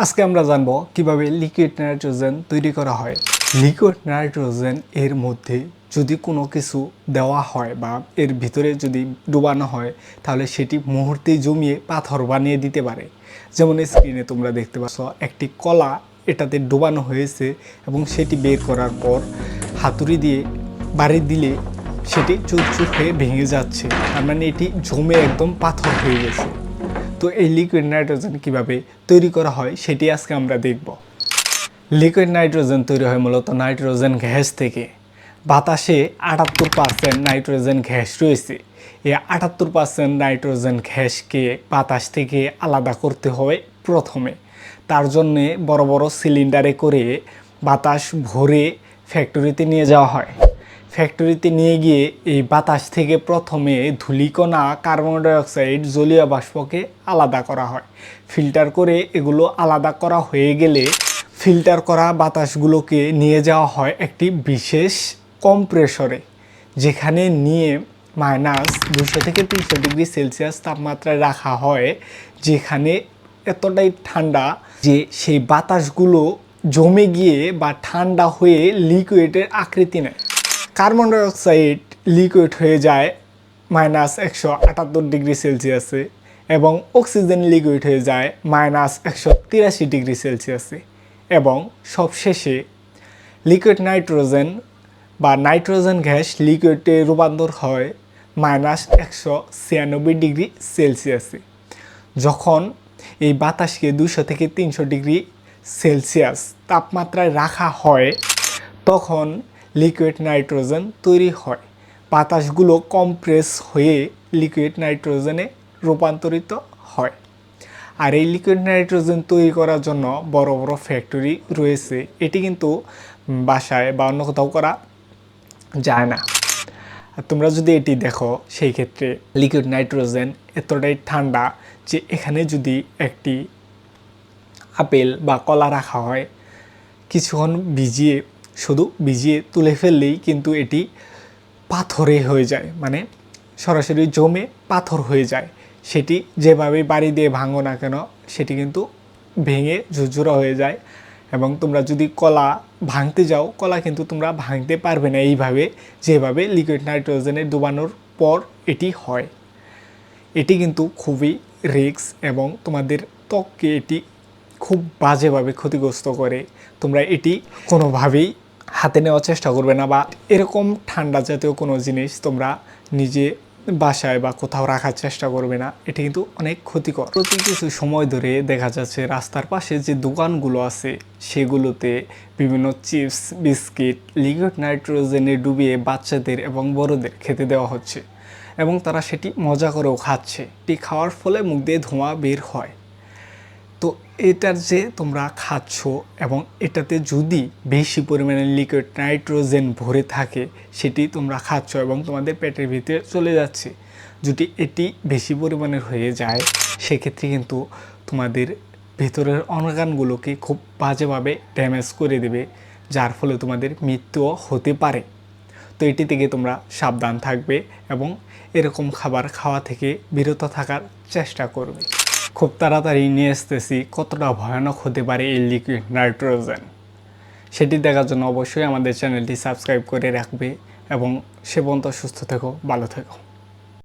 আজকে আমরা জানব কিভাবে লিকুইড নাইট্রোজেন তৈরি করা হয়। লিকুইড নাইট্রোজেন এর মধ্যে যদি কোনো কিছু দেওয়া হয় বা এর ভিতরে যদি ডুবানো হয় তাহলে সেটি মুহূর্তেই জমিয়ে পাথর বানিয়ে দিতে পারে। যেমন স্ক্রিনে তোমরা দেখতে পাচ্ছ একটি কলা এটাতে ডুবানো হয়েছে এবং সেটি বের করার পর হাতুড়ি দিয়ে বাড়ি দিলে সেটি চুরচুর হয়ে ভেঙে যাচ্ছে, তার মানে এটি জমে একদম পাথর হয়ে গেছে। তো এই লিকুইড নাইট্রোজেন কীভাবে তৈরি করা হয় সেটি আজকে আমরা দেখব। লিকুইড নাইট্রোজেন তৈরি হয় মূলত নাইট্রোজেন গ্যাস থেকে। বাতাসে 78% নাইট্রোজেন গ্যাস রয়েছে। এই 78% নাইট্রোজেন গ্যাসকে বাতাস থেকে আলাদা করতে হয় প্রথমে। তার জন্যে বড় বড় সিলিন্ডারে করে বাতাস ভরে ফ্যাক্টরিতে নিয়ে যাওয়া হয়। ফ্যাক্টরিতে নিয়ে গিয়ে এই বাতাস থেকে প্রথমে ধূলিকণা, কার্বন ডাইঅক্সাইড, জলীয় বাষ্পকে আলাদা করা হয়। ফিল্টার করে এগুলো আলাদা করা হয়ে গেলে ফিল্টার করা বাতাসগুলোকে নিয়ে যাওয়া হয় একটি বিশেষ কম্প্রেসরে, যেখানে নিয়ে -200 থেকে 300 ডিগ্রি সেলসিয়াস তাপমাত্রায় রাখা হয়, যেখানে এতটাই ঠান্ডা যে সেই বাতাসগুলো জমে গিয়ে বা ঠান্ডা হয়ে লিকুইডের আকৃতি নেয়। কার্বন ডাইঅক্সাইড লিকুইড হয়ে যায় -178 ডিগ্রি সেলসিয়াসে এবং অক্সিজেন লিকুইড হয়ে যায় -183 ডিগ্রি সেলসিয়াসে এবং সবশেষে লিকুইড নাইট্রোজেন বা নাইট্রোজেন গ্যাস লিকুইডে রূপান্তর হয় -196 ডিগ্রি সেলসিয়াসে। যখন এই বাতাসকে 200 থেকে 300 ডিগ্রি সেলসিয়াস তাপমাত্রায় রাখা হয় তখন লিকুইড নাইট্রোজেন তৈরি হয়। বাতাসগুলো কম্প্রেস হয়ে লিকুইড নাইট্রোজেনে রূপান্তরিত হয়। আর এই লিকুইড নাইট্রোজেন তৈরি করার জন্য বড় বড় ফ্যাক্টরি রয়েছে। এটি কিন্তু বাসায় বা অন্য কোথাও করা যায় না। আর তোমরা যদি এটি দেখো সেই ক্ষেত্রে লিকুইড নাইট্রোজেন এতটাই ঠান্ডা যে এখানে যদি একটি আপেল বা কলা রাখা হয়, কিছুক্ষণ ভিজিয়ে তুলে ফেললেই কিন্তু এটি পাথরে হয়ে যায়, মানে সরাসরি জমে পাথর হয়ে যায়। সেটি যেভাবে বাড়ি দিয়ে ভাঙো না কেন সেটি কিন্তু ভেঙে ঝুরঝুরা হয়ে যায়। এবং তোমরা যদি কলা ভাঙতে যাও, কলা কিন্তু তোমরা ভাঙতে পারবে না এইভাবে, যেভাবে লিকুইড নাইট্রোজেনে ডুবানোর পর এটি হয়। এটি কিন্তু খুবই রিস্ক এবং তোমাদের ত্বককে এটি খুব বাজেভাবে ক্ষতিগ্রস্ত করে। তোমরা এটি কোনোভাবেই হাতে নেওয়ার চেষ্টা করবে না বা এরকম ঠান্ডা জাতীয় কোনো জিনিস তোমরা নিজে বাসায় বা কোথাও রাখার চেষ্টা করবে না। এটি কিন্তু অনেক ক্ষতিকর। প্রতি কিছু সময় ধরে দেখা যাচ্ছে রাস্তার পাশে যে দোকানগুলো আছে সেগুলোতে বিভিন্ন চিপস, বিস্কিট লিকুইড নাইট্রোজেনে ডুবিয়ে বাচ্চাদের এবং বড়দের খেতে দেওয়া হচ্ছে এবং তারা সেটি মজা করেও খাচ্ছে। এটি খাওয়ার ফলে মুখ দিয়ে ধোঁয়া বের হয়। তো এটার যে তোমরা খাচ্ছ এবং এটাতে যদি বেশি পরিমাণে লিকুইড নাইট্রোজেন ভরে থাকে সেটি তোমরা খাচ্ছ এবং তোমাদের পেটের ভিতরে চলে যাচ্ছে। যদি এটি বেশি পরিমাণের হয়ে যায় সেক্ষেত্রে কিন্তু তোমাদের ভেতরের অর্গানগুলোকে খুব বাজেভাবে ড্যামেজ করে দেবে, যার ফলে তোমাদের মৃত্যুও হতে পারে। তো এটি থেকে তোমরা সাবধান থাকবে এবং এরকম খাবার খাওয়া থেকে বিরত থাকার চেষ্টা করবে। খুব তাড়াতাড়ি নিয়ে আসতেছি কতটা ভয়ানক হতে পারে এই লিকুইড নাইট্রোজেন, সেটি দেখার জন্য অবশ্যই আমাদের চ্যানেলটি সাবস্ক্রাইব করে রাখবে এবং সে পর্যন্ত সুস্থ থেকো, ভালো থেকো।